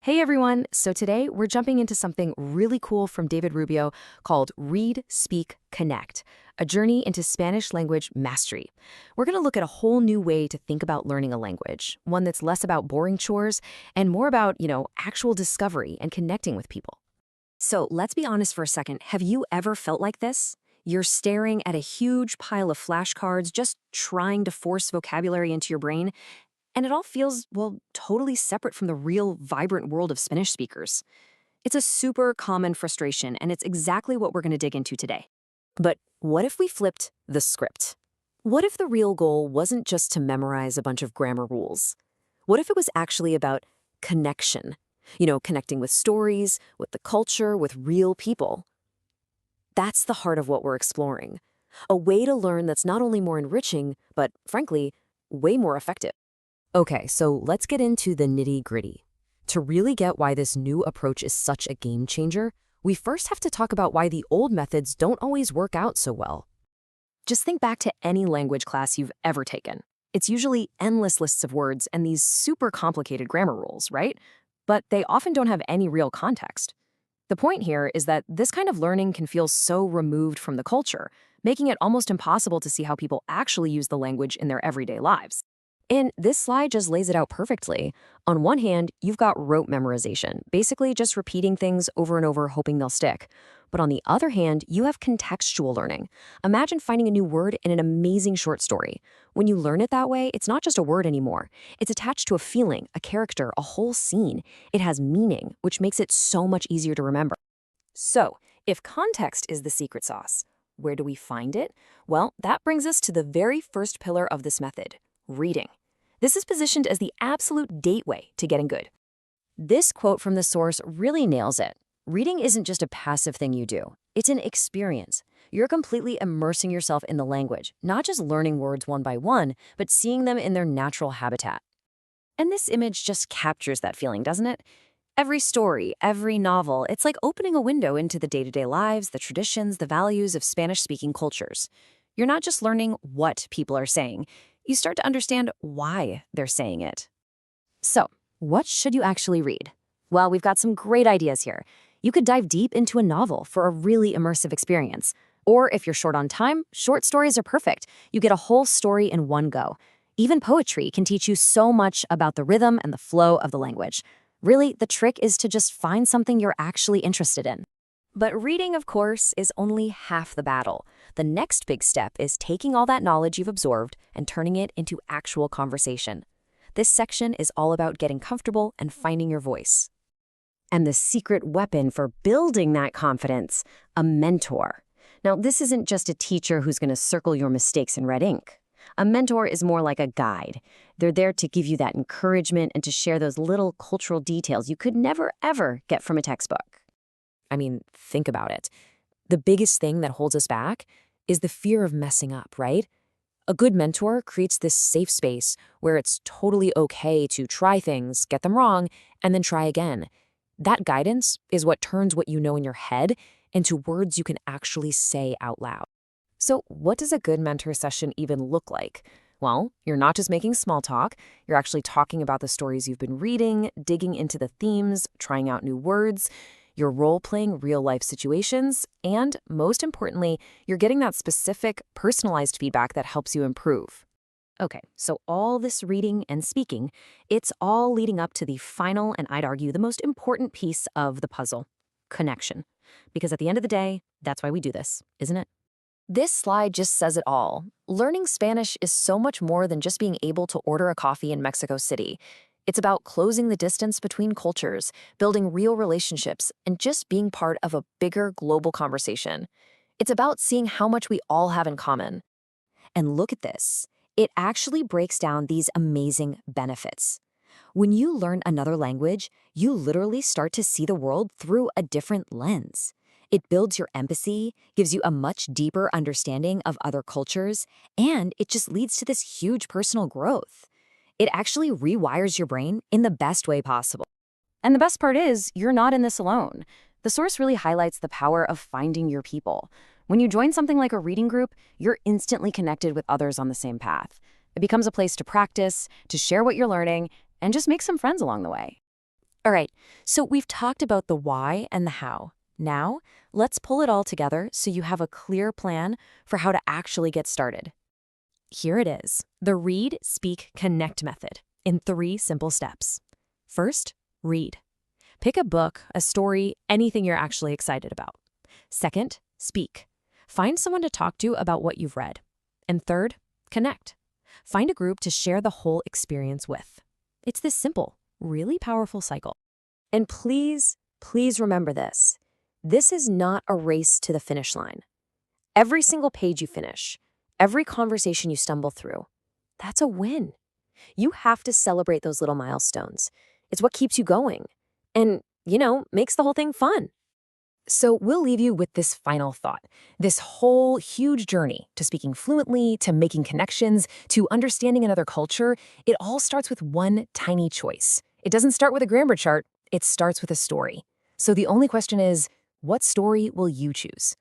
Hey everyone! So today we're jumping into something really cool from David Rubio called Read, Speak, Connect, a journey into Spanish language mastery. We're going to look at a whole new way to think about learning a language, one that's less about boring chores and more about, actual discovery and connecting with people. So let's be honest for a second. Have you ever felt like this? You're staring at a huge pile of flashcards, just trying to force vocabulary into your brain, and it all feels, well, totally separate from the real, vibrant world of Spanish speakers. It's a super common frustration, and it's exactly what we're going to dig into today. But what if we flipped the script? What if the real goal wasn't just to memorize a bunch of grammar rules? What if it was actually about connection? Connecting with stories, with the culture, with real people. That's the heart of what we're exploring. A way to learn that's not only more enriching, but frankly, way more effective. Okay, so let's get into the nitty-gritty. To really get why this new approach is such a game changer, we first have to talk about why the old methods don't always work out so well. Just think back to any language class you've ever taken. It's usually endless lists of words and these super complicated grammar rules, right? But they often don't have any real context. The point here is that this kind of learning can feel so removed from the culture, making it almost impossible to see how people actually use the language in their everyday lives. And this slide just lays it out perfectly. On one hand, you've got rote memorization, basically just repeating things over and over, hoping they'll stick. But on the other hand, you have contextual learning. Imagine finding a new word in an amazing short story. When you learn it that way, it's not just a word anymore. It's attached to a feeling, a character, a whole scene. It has meaning, which makes it so much easier to remember. So, if context is the secret sauce, where do we find it? Well, that brings us to the very first pillar of this method, reading. This is positioned as the absolute gateway to getting good. This quote from the source really nails it. Reading isn't just a passive thing you do. It's an experience. You're completely immersing yourself in the language, not just learning words one by one, but seeing them in their natural habitat. And this image just captures that feeling, doesn't it? Every story, every novel, it's like opening a window into the day-to-day lives, the traditions, the values of Spanish-speaking cultures. You're not just learning what people are saying. You start to understand why they're saying it. So, what should you actually read? Well, we've got some great ideas here. You could dive deep into a novel for a really immersive experience. Or if you're short on time, short stories are perfect. You get a whole story in one go. Even poetry can teach you so much about the rhythm and the flow of the language. Really, the trick is to just find something you're actually interested in. But reading, of course, is only half the battle. The next big step is taking all that knowledge you've absorbed and turning it into actual conversation. This section is all about getting comfortable and finding your voice. And the secret weapon for building that confidence, a mentor. Now, this isn't just a teacher who's going to circle your mistakes in red ink. A mentor is more like a guide. They're there to give you that encouragement and to share those little cultural details you could never, ever get from a textbook. I mean, think about it. The biggest thing that holds us back is the fear of messing up, right? A good mentor creates this safe space where it's totally okay to try things, get them wrong, and then try again. That guidance is what turns what you know in your head into words you can actually say out loud. So what does a good mentor session even look like? Well, you're not just making small talk, you're actually talking about the stories you've been reading, digging into the themes, trying out new words. You're role-playing real-life situations, and most importantly, you're getting that specific, personalized feedback that helps you improve. Okay, so all this reading and speaking, it's all leading up to the final, and I'd argue the most important piece of the puzzle, connection. Because at the end of the day, that's why we do this, isn't it? This slide just says it all. Learning Spanish is so much more than just being able to order a coffee in Mexico City. It's about closing the distance between cultures, building real relationships, and just being part of a bigger global conversation. It's about seeing how much we all have in common. And look at this. It actually breaks down these amazing benefits. When you learn another language, you literally start to see the world through a different lens. It builds your empathy, gives you a much deeper understanding of other cultures, and it just leads to this huge personal growth. It actually rewires your brain in the best way possible. And the best part is, you're not in this alone. The source really highlights the power of finding your people. When you join something like a reading group, you're instantly connected with others on the same path. It becomes a place to practice, to share what you're learning, and just make some friends along the way. All right, so we've talked about the why and the how. Now, let's pull it all together so you have a clear plan for how to actually get started. Here it is, the read, speak, connect method in 3 simple steps. First, read. Pick a book, a story, anything you're actually excited about. Second, speak. Find someone to talk to about what you've read. And third, connect. Find a group to share the whole experience with. It's this simple, really powerful cycle. And please, please remember this. This is not a race to the finish line. Every single page you finish, every conversation you stumble through, that's a win. You have to celebrate those little milestones. It's what keeps you going and, makes the whole thing fun. So we'll leave you with this final thought, this whole huge journey to speaking fluently, to making connections, to understanding another culture. It all starts with one tiny choice. It doesn't start with a grammar chart, it starts with a story. So the only question is, what story will you choose?